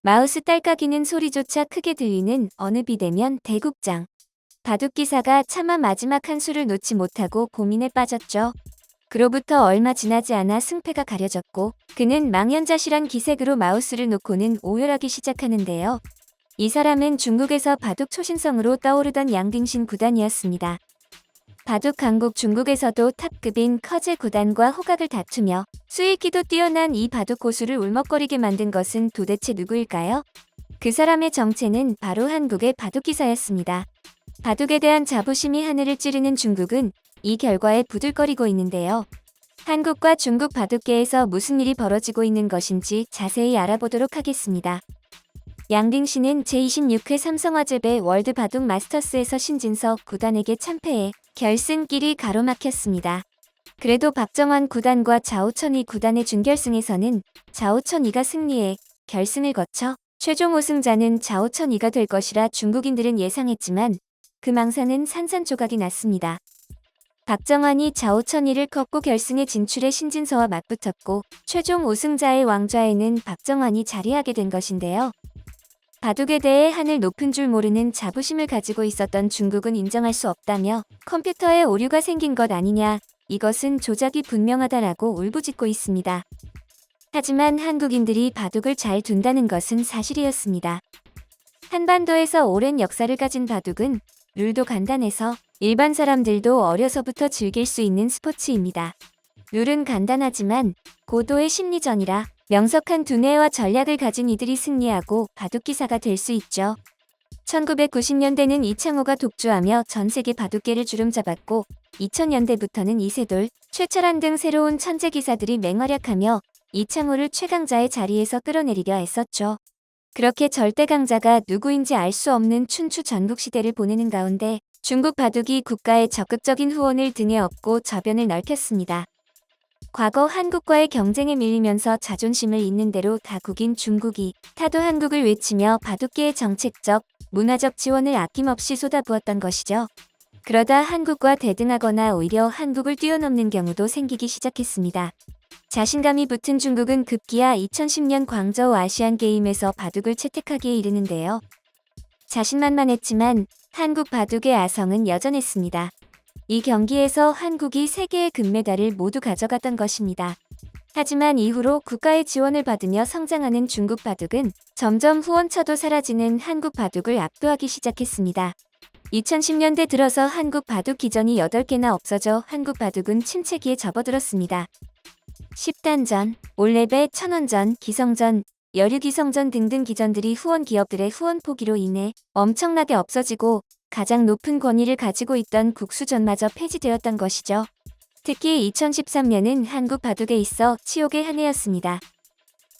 마우스 딸깍이는 소리조차 크게 들리는 어느 비대면 대국장. 바둑기사가 차마 마지막 한 수를 놓지 못하고 고민에 빠졌죠. 그로부터 얼마 지나지 않아 승패가 가려졌고 그는 망연자실한 기색으로 마우스를 놓고는 오열하기 시작하는데요. 이 사람은 중국에서 바둑 초신성으로 떠오르던 양딩신 구단이었습니다. 바둑 강국 중국에서도 탑급인 커제 구단과 호각을 다투며 수익기도 뛰어난 이 바둑 고수를 울먹거리게 만든 것은 도대체 누구일까요? 그 사람의 정체는 바로 한국의 바둑기사였습니다. 바둑에 대한 자부심이 하늘을 찌르는 중국은 이 결과에 부들거리고 있는데요. 한국과 중국 바둑계에서 무슨 일이 벌어지고 있는 것인지 자세히 알아보도록 하겠습니다. 양딩신은 제26회 삼성화재배 월드 바둑 마스터스에서 신진석 구단에게 참패해 결승길이 가로막혔습니다. 그래도 박정환 구단과 자오천이 구단의 준결승에서는 자오천이가 승리해 결승을 거쳐 최종 우승자는 자오천이가 될 것이라 중국인들은 예상했지만 그 망상은 산산조각이 났습니다. 박정환이 자오천이를 꺾고 결승에 진출해 신진서와 맞붙었고 최종 우승자의 왕좌에는 박정환이 자리하게 된 것인데요. 바둑에 대해 하늘 높은 줄 모르는 자부심을 가지고 있었던 중국은 인정할 수 없다며 컴퓨터에 오류가 생긴 것 아니냐, 이것은 조작이 분명하다라고 울부짖고 있습니다. 하지만 한국인들이 바둑을 잘 둔다는 것은 사실이었습니다. 한반도에서 오랜 역사를 가진 바둑은 룰도 간단해서 일반 사람들도 어려서부터 즐길 수 있는 스포츠입니다. 룰은 간단하지만 고도의 심리전이라 명석한 두뇌와 전략을 가진 이들이 승리하고 바둑기사가 될 수 있죠. 1990년대는 이창호가 독주하며 전세계 바둑계를 주름잡았고 2000년대부터는 이세돌, 최철한 등 새로운 천재 기사들이 맹활약하며 이창호를 최강자의 자리에서 끌어내리려 애썼죠. 그렇게 절대 강자가 누구인지 알 수 없는 춘추 전국시대를 보내는 가운데 중국 바둑이 국가의 적극적인 후원을 등에 업고 저변을 넓혔습니다. 과거 한국과의 경쟁에 밀리면서 자존심을 잇는 대로 다국인 중국이 타도 한국을 외치며 바둑계의 정책적, 문화적 지원을 아낌없이 쏟아부었던 것이죠. 그러다 한국과 대등하거나 오히려 한국을 뛰어넘는 경우도 생기기 시작했습니다. 자신감이 붙은 중국은 급기야 2010년 광저우 아시안게임에서 바둑을 채택하기에 이르는데요. 자신만만했지만 한국 바둑의 아성은 여전했습니다. 이 경기에서 한국이 3개의 금메달을 모두 가져갔던 것입니다. 하지만 이후로 국가의 지원을 받으며 성장하는 중국 바둑은 점점 후원처도 사라지는 한국 바둑을 압도하기 시작했습니다. 2010년대 들어서 한국 바둑 기전이 8개나 없어져 한국 바둑은 침체기에 접어들었습니다. 10단전, 올레배, 천원전, 기성전, 여류기성전 등등 기전들이 후원 기업들의 후원 포기로 인해 엄청나게 없어지고 가장 높은 권위를 가지고 있던 국수전마저 폐지되었던 것이죠. 특히 2013년은 한국 바둑에 있어 치욕의 한 해였습니다.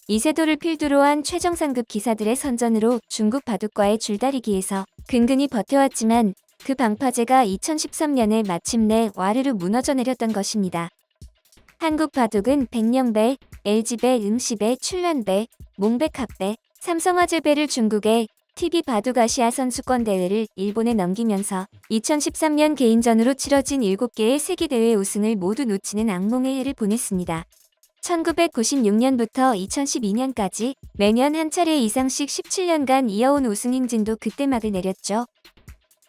이세돌을 필두로 한 최정상급 기사들의 선전으로 중국 바둑과의 줄다리기에서 근근히 버텨왔지만 그 방파제가 2013년에 마침내 와르르 무너져 내렸던 것입니다. 한국 바둑은 백령배, LG배, 응시배, 출란배, 몽배캅배, 삼성화재배를 중국에 TV 바둑 아시아 선수권 대회를 일본에 넘기면서 2013년 개인전으로 치러진 7개의 세계대회 우승을 모두 놓치는 악몽의 해를 보냈습니다. 1996년부터 2012년까지 매년 한 차례 이상씩 17년간 이어온 우승 행진도 그때 막을 내렸죠.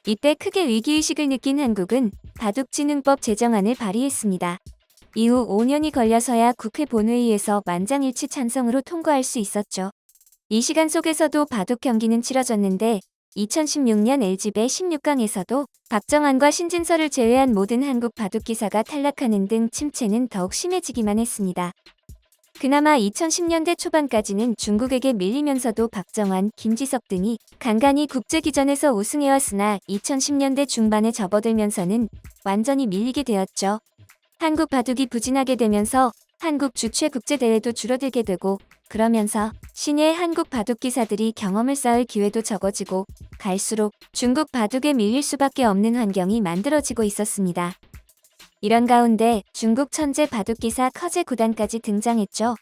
이때 크게 위기의식을 느낀 한국은 바둑진흥법 제정안을 발의했습니다. 이후 5년이 걸려서야 국회 본회의에서 만장일치 찬성으로 통과할 수 있었죠. 이 시간 속에서도 바둑 경기는 치러졌는데 2016년 LG배 16강에서도 박정환과 신진서를 제외한 모든 한국 바둑기사가 탈락하는 등 침체는 더욱 심해지기만 했습니다. 그나마 2010년대 초반까지는 중국에게 밀리면서도 박정환, 김지석 등이 간간히 국제기전에서 우승해왔으나 2010년대 중반에 접어들면서는 완전히 밀리게 되었죠. 한국 바둑이 부진하게 되면서 한국 주최 국제대회도 줄어들게 되고 그러면서 신예 한국 바둑기사들이 경험을 쌓을 기회도 적어지고 갈수록 중국 바둑에 밀릴 수밖에 없는 환경이 만들어지고 있었습니다. 이런 가운데 중국 천재 바둑기사 커제 구단까지 등장했죠.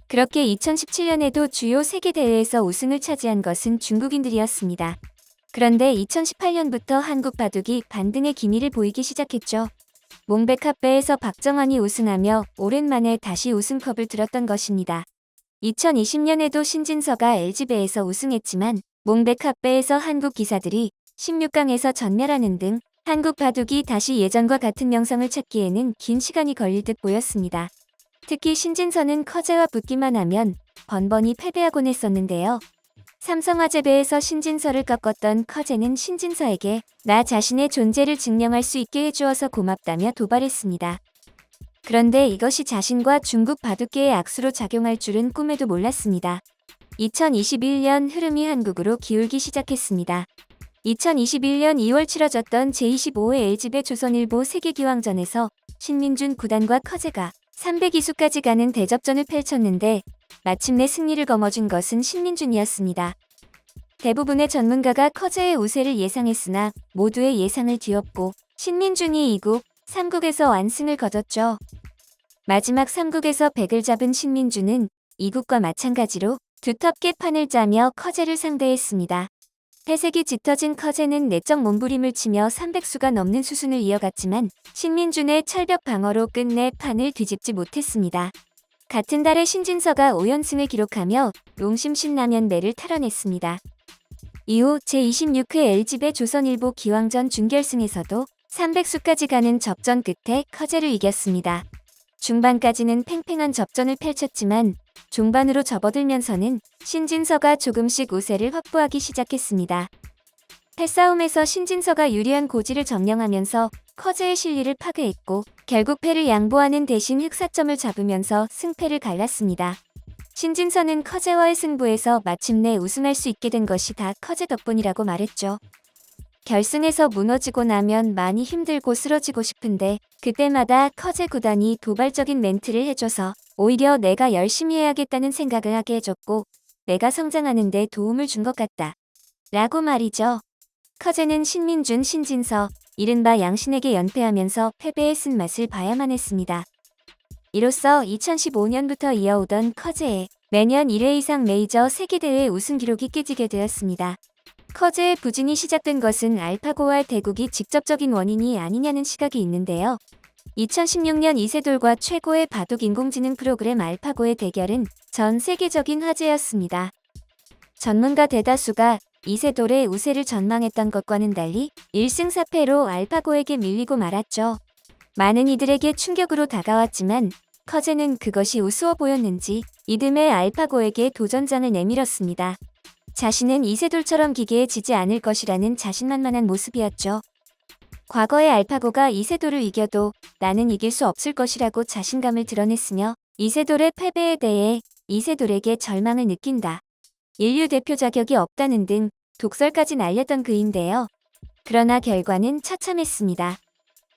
그렇게 2017년에도 주요 세계대회에서 우승을 차지한 것은 중국인들이었습니다. 그런데 2018년부터 한국 바둑이 반등의 기미를 보이기 시작했죠. 몽백합배에서 박정환이 우승하며 오랜만에 다시 우승컵을 들었던 것입니다. 2020년에도 신진서가 LG배에서 우승했지만 몽백합배에서 한국 기사들이 16강에서 전멸하는 등 한국 바둑이 다시 예전과 같은 명성을 찾기에는 긴 시간이 걸릴 듯 보였습니다. 특히 신진서는 커제와 붙기만 하면 번번이 패배하곤 했었는데요. 삼성화재배에서 신진서를 꺾었던 커제는 신진서에게 나 자신의 존재를 증명할 수 있게 해주어서 고맙다며 도발했습니다. 그런데 이것이 자신과 중국 바둑계의 악수로 작용할 줄은 꿈에도 몰랐습니다. 2021년 흐름이 한국으로 기울기 시작했습니다. 2021년 2월 치러졌던 제25회 LG배 조선일보 세계기왕전에서 신민준 구단과 커제가 300이수까지 가는 대접전을 펼쳤는데 마침내 승리를 거머쥔 것은 신민준이었습니다. 대부분의 전문가가 커제의 우세를 예상했으나 모두의 예상을 뒤엎고 신민준이 2국, 3국에서 완승을 거뒀죠. 마지막 3국에서 백을 잡은 신민준은 2국과 마찬가지로 두텁게 판을 짜며 커제를 상대했습니다. 패색이 짙어진 커제는 내적 몸부림을 치며 300수가 넘는 수순을 이어갔지만 신민준의 철벽 방어로 끝내 판을 뒤집지 못했습니다. 같은 달에 신진서가 5연승을 기록하며 농심 신라면배를 탈환했습니다. 이후 제26회 LG배 조선일보 기왕전 준결승에서도 300수까지 가는 접전 끝에 커제를 이겼습니다. 중반까지는 팽팽한 접전을 펼쳤지만 종반으로 접어들면서는 신진서가 조금씩 우세를 확보하기 시작했습니다. 패싸움에서 신진서가 유리한 고지를 점령하면서 커제의 실리를 파괴했고 결국 패를 양보하는 대신 흑사점을 잡으면서 승패를 갈랐습니다. 신진서는 커제와의 승부에서 마침내 우승할 수 있게 된 것이 다 커제 덕분이라고 말했죠. 결승에서 무너지고 나면 많이 힘들고 쓰러지고 싶은데 그때마다 커제 구단이 도발적인 멘트를 해줘서 오히려 내가 열심히 해야겠다는 생각을 하게 해줬고 내가 성장하는 데 도움을 준 것 같다. 라고 말이죠. 커제는 신민준, 신진서, 이른바 양신에게 연패하면서 패배의 쓴맛을 봐야만 했습니다. 이로써 2015년부터 이어오던 커제의 매년 1회 이상 메이저 세계대회 우승 기록이 깨지게 되었습니다. 커제의 부진이 시작된 것은 알파고와 대국이 직접적인 원인이 아니냐는 시각이 있는데요. 2016년 이세돌과 최고의 바둑 인공지능 프로그램 알파고의 대결은 전 세계적인 화제였습니다. 전문가 대다수가 이세돌의 우세를 전망했던 것과는 달리 1승 4패로 알파고에게 밀리고 말았죠. 많은 이들에게 충격으로 다가왔지만 커제는 그것이 우스워 보였는지 이듬해 알파고에게 도전장을 내밀었습니다. 자신은 이세돌처럼 기계에 지지 않을 것이라는 자신만만한 모습이었죠. 과거의 알파고가 이세돌을 이겨도 나는 이길 수 없을 것이라고 자신감을 드러냈으며 이세돌의 패배에 대해 이세돌에게 절망을 느낀다. 인류 대표 자격이 없다는 등 독설까지 날렸던 그인데요. 그러나 결과는 처참했습니다.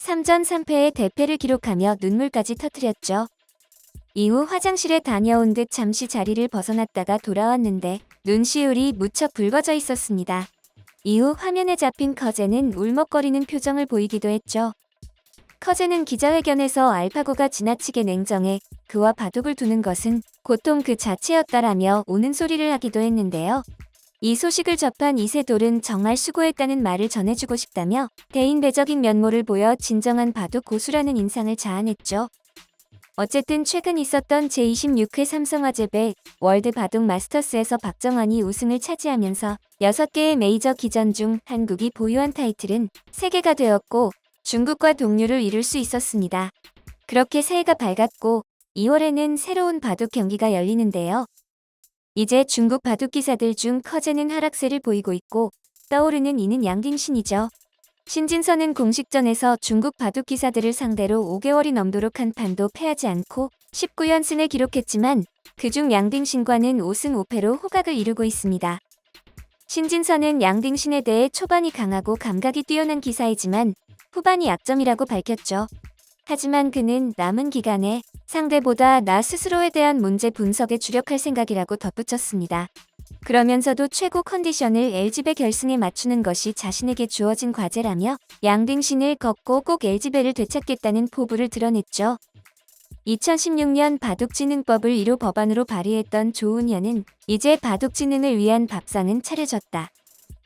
3전 3패의 대패를 기록하며 눈물까지 터뜨렸죠. 이후 화장실에 다녀온 듯 잠시 자리를 벗어났다가 돌아왔는데 눈시울이 무척 붉어져 있었습니다. 이후 화면에 잡힌 커제는 울먹거리는 표정을 보이기도 했죠. 커제는 기자회견에서 알파고가 지나치게 냉정해 그와 바둑을 두는 것은 고통 그 자체였다라며 우는 소리를 하기도 했는데요. 이 소식을 접한 이세돌은 정말 수고했다는 말을 전해주고 싶다며 대인배적인 면모를 보여 진정한 바둑 고수라는 인상을 자아냈죠. 어쨌든 최근 있었던 제26회 삼성화재배 월드 바둑 마스터스에서 박정환이 우승을 차지하면서 6개의 메이저 기전 중 한국이 보유한 타이틀은 3개가 되었고 중국과 동률을 이룰 수 있었습니다. 그렇게 새해가 밝았고 2월에는 새로운 바둑 경기가 열리는데요. 이제 중국 바둑 기사들 중 커제는 하락세를 보이고 있고 떠오르는 이는 양딩신이죠. 신진서는 공식전에서 중국 바둑 기사들을 상대로 5개월이 넘도록 한 판도 패하지 않고 19연승을 기록했지만 그중 양딩신과는 5승 5패로 호각을 이루고 있습니다. 신진서는 양딩신에 대해 초반이 강하고 감각이 뛰어난 기사이지만 후반이 약점이라고 밝혔죠. 하지만 그는 남은 기간에 상대보다 나 스스로에 대한 문제 분석에 주력할 생각이라고 덧붙였습니다. 그러면서도 최고 컨디션을 LG배 결승에 맞추는 것이 자신에게 주어진 과제라며 양딩신을 꺾고 꼭 LG배를 되찾겠다는 포부를 드러냈죠. 2016년 바둑진흥법을 1호 법안으로 발의했던 조은현은 이제 바둑진흥을 위한 밥상은 차려졌다.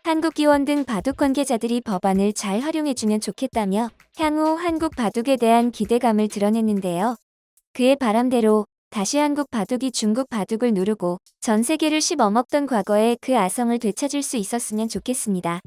한국기원 등 바둑 관계자들이 법안을 잘 활용해주면 좋겠다며 향후 한국 바둑에 대한 기대감을 드러냈는데요. 그의 바람대로 다시 한국 바둑이 중국 바둑을 누르고 전 세계를 씹어먹던 과거의 그 아성을 되찾을 수 있었으면 좋겠습니다.